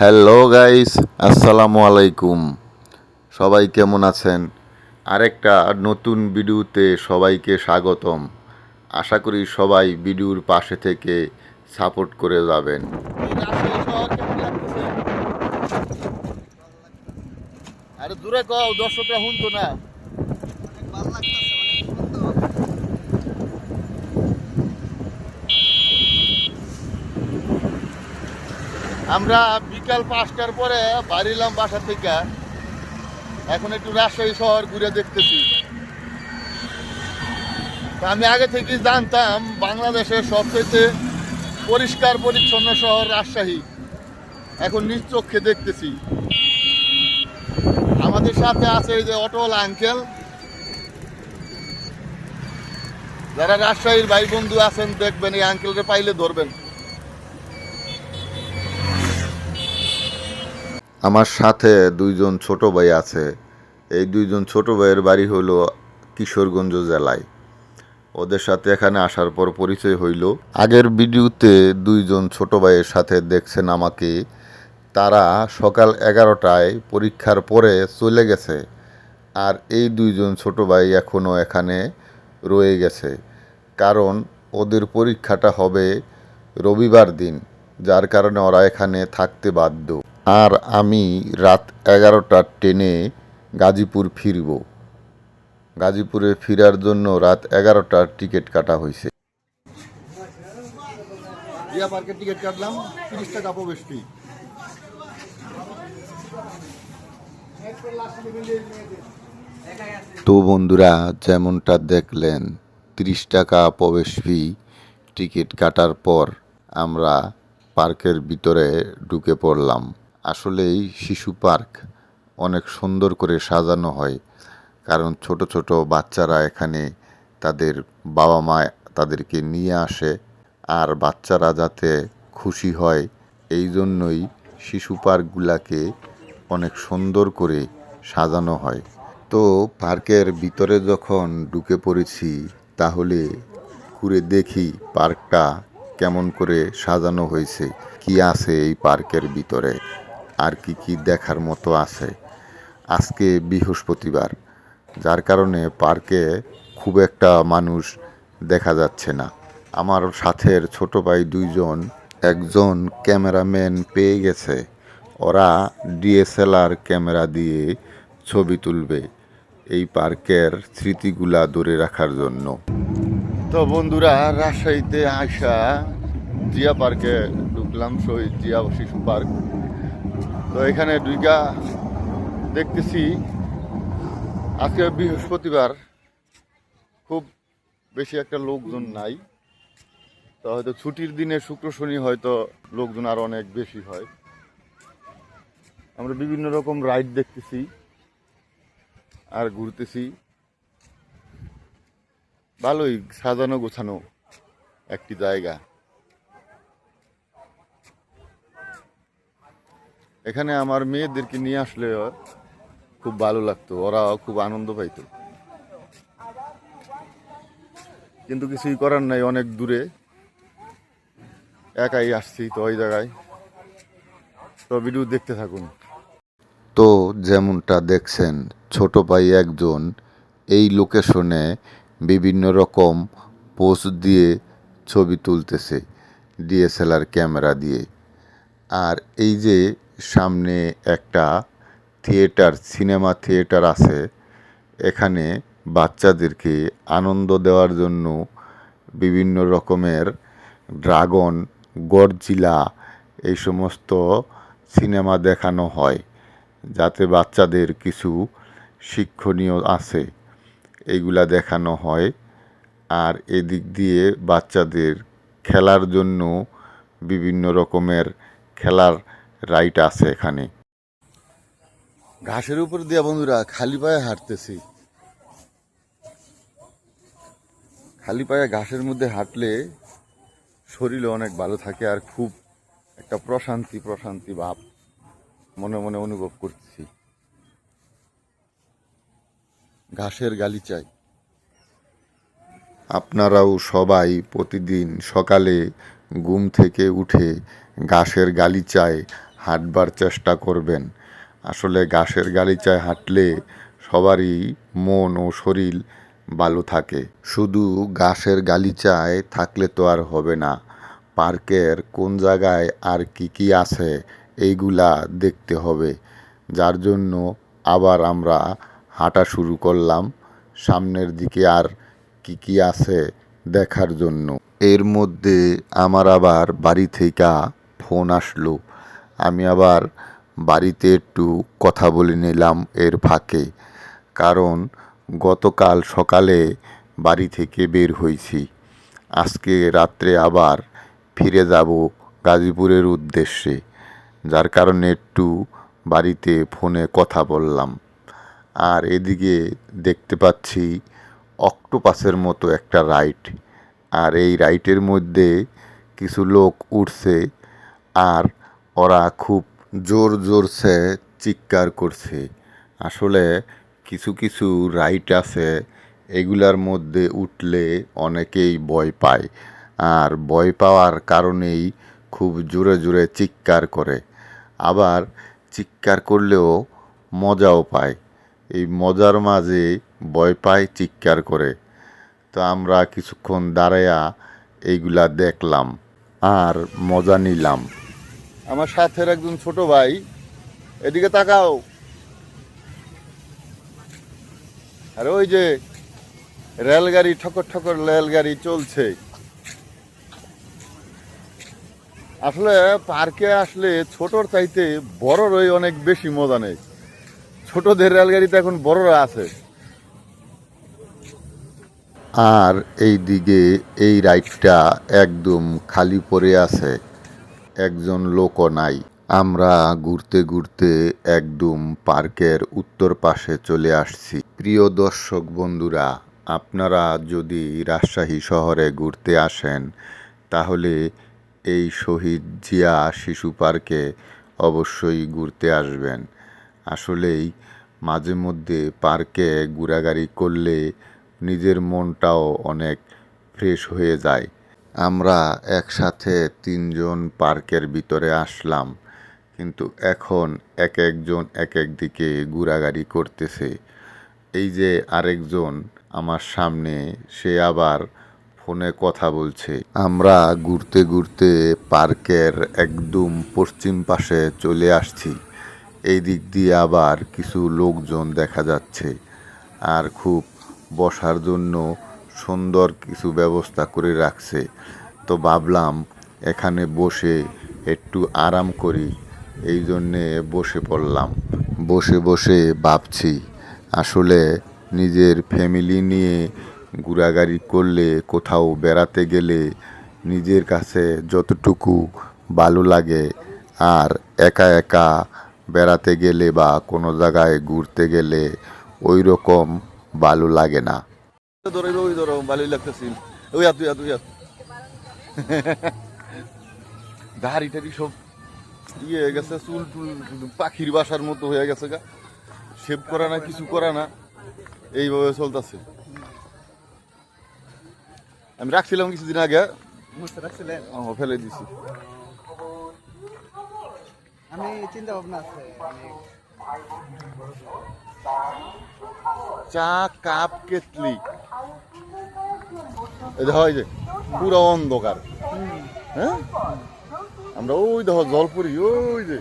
Hello guys, আসসালামু আলাইকুম। সবাই কেমন আছেন? আরেকটা নতুন ভিডিওতে সবাইকে স্বাগতম। আশা করি সবাই ভিডিওর পাশে থেকে সাপোর্ট করে যাবেন। আরে দূরে কও, দর্শকরা শুনতো না। আমরা বিকাল 5টার পরে বাড়িলাম বাসা থেকে। এখন একটু রাজশাহী শহর ঘুরে দেখতেছি। তা আমি আগে থেকেই জানতাম বাংলাদেশের সবচেয়ে পরিষ্কার পরিচ্ছন্ন শহর রাজশাহী। এখন নিজ চোখে দেখতেছি। আমাদের সাথে আছে এই যে অটোল আঙ্কেল। যারা রাজশাহীর ভাই বন্ধু আছেন দেখবেন, এই আঙ্কেলকে পাইলে ধরবেন। আমার সাথে দুইজন ছোট ভাই আছে। এই দুইজন ছোট ভাইয়ের বাড়ি হলো কিশোরগঞ্জ জেলায়। ওদের সাথে এখানে আসার পর পরিচয় হইল। আগের ভিডিওতে দুইজন ছোট ভাইয়ের সাথে দেখছেন আমাকে। তারা সকাল 11টায় পরীক্ষার পরে চলে গেছে, আর এই দুইজন ছোট ভাই এখনও এখানে রয়ে গেছে, কারণ ওদের পরীক্ষাটা হবে রবিবার দিন, যার কারণে ওরা এখানে থাকতে বাধ্য। আর আমি রাত 11টার ট্রেনে গাজীপুর ফিরব। গাজীপুরে ফেরার জন্য রাত 11টার টিকিট কাটা হয়েছে। জিয়া পার্কের টিকিট কাটলাম, 30 টাকা প্রবেশ ফি। তো বন্ধুরা, যেমনটা দেখলেন 30 টাকা প্রবেশ ফি। টিকিট কাটার পর আমরা পার্কের ভিতরে ঢুকে পড়লাম। আসলেই শিশু পার্ক অনেক সুন্দর করে সাজানো হয়, কারণ ছোট ছোট বাচ্চারা এখানে তাদের বাবা মা তাদেরকে নিয়ে আসে, আর বাচ্চারা যাতে খুশি হয় এই জন্যই শিশু পার্কগুলাকে অনেক সুন্দর করে সাজানো হয়। তো পার্কের ভিতরে যখন ঢুকে পড়েছি, তাহলে ঘুরে দেখি পার্কটা কেমন করে সাজানো হয়েছে, কি আছে এই পার্কের ভিতরে, আর কি কি দেখার মতো আছে। আজকে বৃহস্পতিবার, যার কারণে পার্কে খুব একটা মানুষ দেখা যাচ্ছে না। আমার সাথের ছোট ভাই দুইজন, একজন ক্যামেরাম্যান পেয়ে গেছে। ওরা ডিএসএলআর ক্যামেরা দিয়ে ছবি তুলবে এই পার্কের স্মৃতিগুলা ধরে রাখার জন্য। তো বন্ধুরা, রাজশাহীতে আসা জিয়া পার্কে ঢুকলাম, শহীদ জিয়া শিশু পার্ক। তো এখানে দুইটা দেখতেছি আজকে বৃহস্পতিবার, খুব বেশি একটা লোকজন নাই। তো হয়তো ছুটির দিনে শুক্র শনি হয়তো লোকজন আরো অনেক বেশি হয়। আমরা বিভিন্ন রকম রাইড দেখতেছি আর ঘুরতেছি। ভালোই সাজানো গোছানো একটি জায়গা। এখানে আমার মেয়েদেরকে নিয়ে আসলে খুব ভালো লাগতো, ওরাও খুব আনন্দ পাইতো। কিন্তু কিছুই করার নাই, অনেক দূরে, একাই আসছি তো ওই জায়গায়। তো ভিডিও দেখতে থাকুন। তো যেমনটা দেখছেন, ছোট ভাই একজন এই লোকেশনে বিভিন্ন রকম পোজ দিয়ে ছবি তুলতেছে ডিএসএলআর ক্যামেরা দিয়ে। আর এই যে সামনে একটা থিয়েটার, সিনেমা থিয়েটার আছে, এখানে বাচ্চাদেরকে আনন্দ দেওয়ার জন্য বিভিন্ন রকমের ড্রাগন, গডজিলা এই সমস্ত সিনেমা দেখানো হয়, যাতে বাচ্চাদের কিছু শিক্ষণীয় আছে এইগুলা দেখানো হয়। আর এদিক দিয়ে বাচ্চাদের খেলার জন্য বিভিন্ন রকমের খেলার রাইড আছে এখানে। ঘাসের উপর দিয়ে বন্ধুরা খালি পায়ে হাঁটতেছি। খালি পায়ে ঘাসের মধ্যে হাঁটলে শরীরে অনেক ভালো থাকে, আর খুব একটা প্রশান্তি প্রশান্তি ভাব মনে মনে অনুভব করতেছি। ঘাসের গালিচায় আপনারাও সবাই প্রতিদিন সকালে ঘুম থেকে উঠে ঘাসের গালিচায় হাঁটবার চেষ্টা করবেন। আসলে ঘাসের গালিচায় হাঁটলে সবারই মন ও শরীর ভালো থাকে। শুধু ঘাসের গালিচায় থাকলে তো আর হবে না, পার্কের কোন জায়গায় আর কি কি আছে এইগুলা দেখতে হবে। যার জন্য আবার আমরা হাঁটা শুরু করলাম সামনের দিকে আর কি কি আছে দেখার জন্য। এর মধ্যে আমার আবার বাড়ি থেকে ফোন আসলো। আমি আবার বাড়িতে একটু কথা বলে নিলাম এর ফাঁকে, কারণ গতকাল সকালে বাড়ি থেকে বের হয়েছি, আজকে রাত্রে আবার ফিরে যাব গাজীপুরের উদ্দেশ্যে। যার কারণে একটু বাড়িতে ফোনে কথা বললাম। আর এদিকে দেখতে পাচ্ছি অক্টোপাসের মতো একটা রাইড, আর এই রাইডের মধ্যে কিছু লোক উঠছে আর ওরা খুব জোর জোরসে চিৎকার করছে। আসলে কিছু কিছু রাইড আছে এগুলার মধ্যে উঠলে অনেকেই ভয় পায়, আর ভয় পাওয়ার কারণেই খুব জোরে জোরে চিৎকার করে। আবার চিৎকার করলেও মজাও পায়, এই মজার মাঝে ভয় পায় চিৎকার করে। তো আমরা কিছুক্ষণ দাঁড়াইয়া এইগুলা দেখলাম আর মজা নিলাম। আমার সাথের একজন ছোট ভাই, এদিকে তাকাও। আর ওই যে রেলগাড়ি, ঠকর ঠকর রেলগাড়ি চলছে। আসলে পার্কে আসলে ছোটর চাইতে বড়রই অনেক বেশি মজা নেই। ছোটদের রেলগাড়িতে এখন বড়রা আছে। আর এই দিকে এই রাইডটা একদম খালি পড়ে আছে, একজন লোকও নাই। আমরা ঘুরতে ঘুরতে একদম পার্কের উত্তর পাশে চলে আসছি। প্রিয় দর্শক বন্ধুরা, আপনারা যদি রাজশাহী শহরে ঘুরতে আসেন তাহলে এই শহীদ জিয়া শিশু পার্কে অবশ্যই ঘুরতে আসবেন। আসলেই মাঝে মধ্যে পার্কে ঘোরাঘুরি করলে নিজের মনটাও অনেক ফ্রেশ হয়ে যায়। আমরা একসাথে 3 জন পার্কের ভিতরে আসলাম, কিন্তু এখন এক একজন এক এক দিকে ঘোরাঘুরি করতেছে। এই যে আরেকজন আমার সামনে, সে আবার ফোনে কথা বলছে। আমরা ঘুরতে ঘুরতে পার্কের একদম পশ্চিম পাশে চলে আসছি। এই দিক দিয়ে আবার কিছু লোকজন দেখা যাচ্ছে, আর খুব বসার জন্য সুন্দর কিছু ব্যবস্থা করে রাখছে। তো ভাবলাম এখানে বসে একটু আরাম করি, এই জন্যে বসে পড়লাম। বসে বসে ভাবছি, আসলে নিজের ফ্যামিলি নিয়ে ঘোরাঘুরি করলে, কোথাও বেড়াতে গেলে নিজের কাছে যতটুকু ভালো লাগে, আর একা একা বেড়াতে গেলে বা কোনো জায়গায় ঘুরতে গেলে ওই রকম ভালো লাগে না। ধরো ওই ধরো, ভালোই লাগতেছি। ওই তুই তুই দাড়ি টাড়ি সব ইয়ে হয়ে গেছে, চুল টুল পাখির বাসার মতো হয়ে গেছে গা। শেভ করা না, কিছু করা না, এইভাবে চলতেছে। আমি রাখছিলাম কিছুদিন আগে, ফেলে দিছি। আমি চিন্তা ভাবনা আছে চা কাপ কেটলি, এই দেখো এই যে পুরো অন্ধকার। হ্যাঁ, আমরা ওই দেখো জলপুরি, ওই যে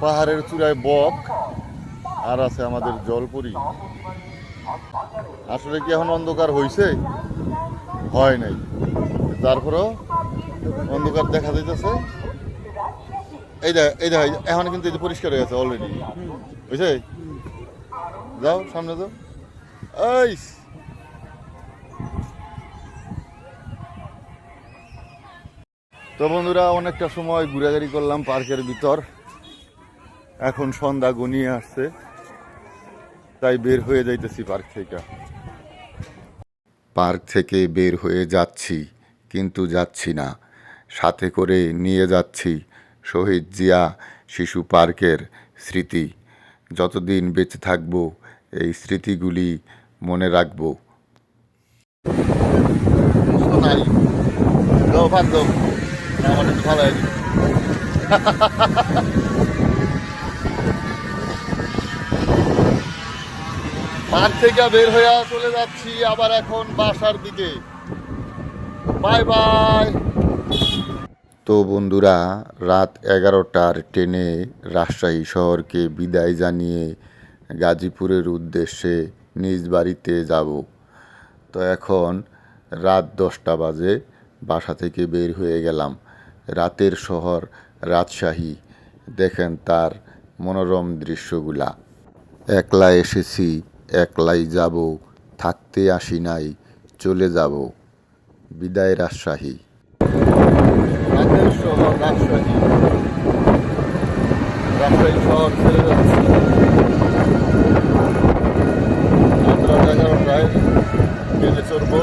পাহাড়ের চূড়ায় বক, আর আছে আমাদের জলপুরি। আসলে কি এখন অন্ধকার হয়েছে? হয় নাই, তারপরেও অন্ধকার দেখা যাইতেছে। এই দেখ এই দেখ, এখন কিন্তু এই যে পরিষ্কার হয়ে গেছে অলরেডি, বুঝছে? যাও সামনে যাও। এই তো বন্ধুরা, অনেকটা সময় ঘোরাঘুরি করলাম পার্কের ভিতর। এখন সন্ধ্যা ঘনিয়ে আসছে, তাই বের হয়ে যাইতেছি পার্ক থেকে। পার্ক থেকে বের হয়ে যাচ্ছি, কিন্তু যাচ্ছি না, সাথে করে নিয়ে যাচ্ছি শহীদ জিয়া শিশু পার্কের স্মৃতি। যতদিন বেঁচে থাকব এই স্মৃতিগুলি মনে রাখব। নাই, দাও ভাত দাও। আমার একটু ভালো লাগে। পার্ক থেকে বের হয়ে চলে যাচ্ছি আবার এখন বাসার দিকে। Bye bye. তো বন্ধুরা, রাত 11টার ট্রেনে রাজশাহী শহরকে বিদায় জানিয়ে গাজীপুরের উদ্দেশ্যে নিজ বাড়িতে যাব। তো এখন রাত 10টা বাজে, বাসা থেকে বের হয়ে গেলাম। রাতের শহর রাজশাহী, দেখেন তার মনোরম দৃশ্যগুলা। একলা এসেছি, একলাই যাব, থাকতে আসি নাই, চলে যাব। বিদায় রাজশাহী। রাতের শহর রাজশাহী। রাজশাহী শহর ছেড়ে যাচ্ছে। আমরা 11টায় ট্রেনে চড়বো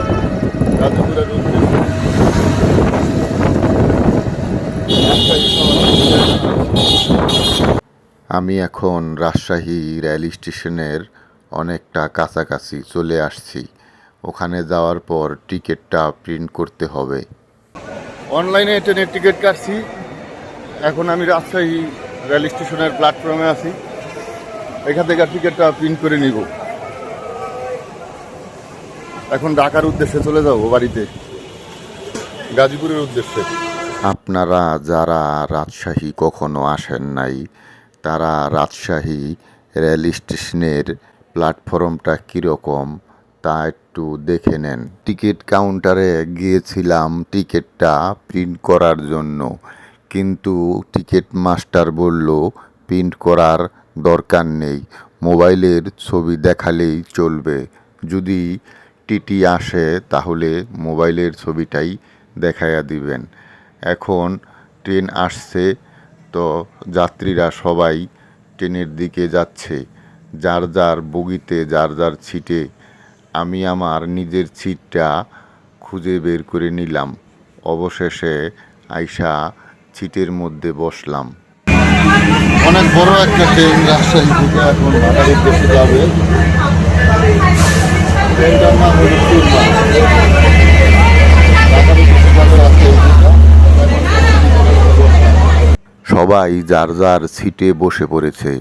গাজীপুরের উদ্দেশ্যে। রাজশাহী শহর আমি এখন রাজশাহী রেল স্টেশনের অনেকটা কাছাকাছি চলে আসছি। ওখানে যাওয়ার পর টিকিটটা প্রিন্ট করতে হবে। অনলাইনে ট্রেনের টিকিট কাটছি। এখন আমি রাজশাহী রেল স্টেশনের প্ল্যাটফর্মে আছি। এখান থেকে টিকিটটা প্রিন্ট করে নিব। এখন ঢাকার উদ্দেশ্যে চলে যাব বাড়িতে, গাজীপুরের উদ্দেশ্যে। আপনারা যারা রাজশাহী কখনো আসেন নাই, তারা রাজশাহী রেল স্টেশনের প্ল্যাটফর্মটা কীরকম তা একটু দেখে নেন। টিকিট কাউন্টারে গিয়েছিলাম টিকিটটা প্রিন্ট করার জন্য, কিন্তু টিকিট মাস্টার বলল প্রিন্ট করার দরকার নেই, মোবাইলের ছবি দেখালেই চলবে। যদি টিটি আসে তাহলে মোবাইলের ছবিটাই দেখাইয়া দিবেন। এখন ট্রেন আসছে, তো যাত্রীরা সবাই ট্রেনের দিকে যাচ্ছে, যার যার বগিতে যার যার সিটে। আমি আমার নিজের সিটটা খুঁজে বের করে নিলাম। অবশেষে আইসা সিটের মধ্যে বসলাম। অনেক বড় একটা ট্রেন রাজশাহী থেকে এখন ঢাকার উদ্দেশ্যে যাবে। ট্রেনটার নাম হলো সুরমা। ঢাকার উদ্দেশ্যে যাবে রাজশাহী থেকে। সবাই যার যার সিটে বসে পড়েছে।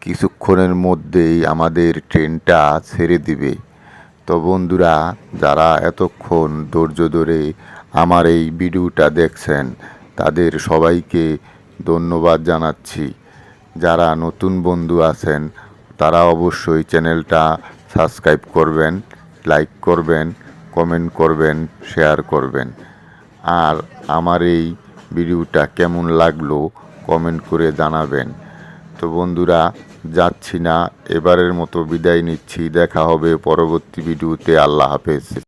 কিছুক্ষণের মধ্যেই আমাদের ট্রেনটা ছেড়ে দিবে। তো বন্ধুরা, যারা এতক্ষণ ধৈর্য ধরে আমার এই ভিডিওটা দেখছেন, তাদের সবাইকে ধন্যবাদ জানাচ্ছি। যারা নতুন বন্ধু আছেন, তারা অবশ্যই চ্যানেলটা সাবস্ক্রাইব করবেন, লাইক করবেন, কমেন্ট করবেন, শেয়ার করবেন। আর আমার এই ভিডিওটা কেমন লাগলো কমেন্ট করে জানাবেন। তো বন্ধুরা, যাচ্ছি না, এবারের মতো বিদায় নিচ্ছি। দেখা হবে পরবর্তী ভিডিওতে। আল্লাহ হাফেজ।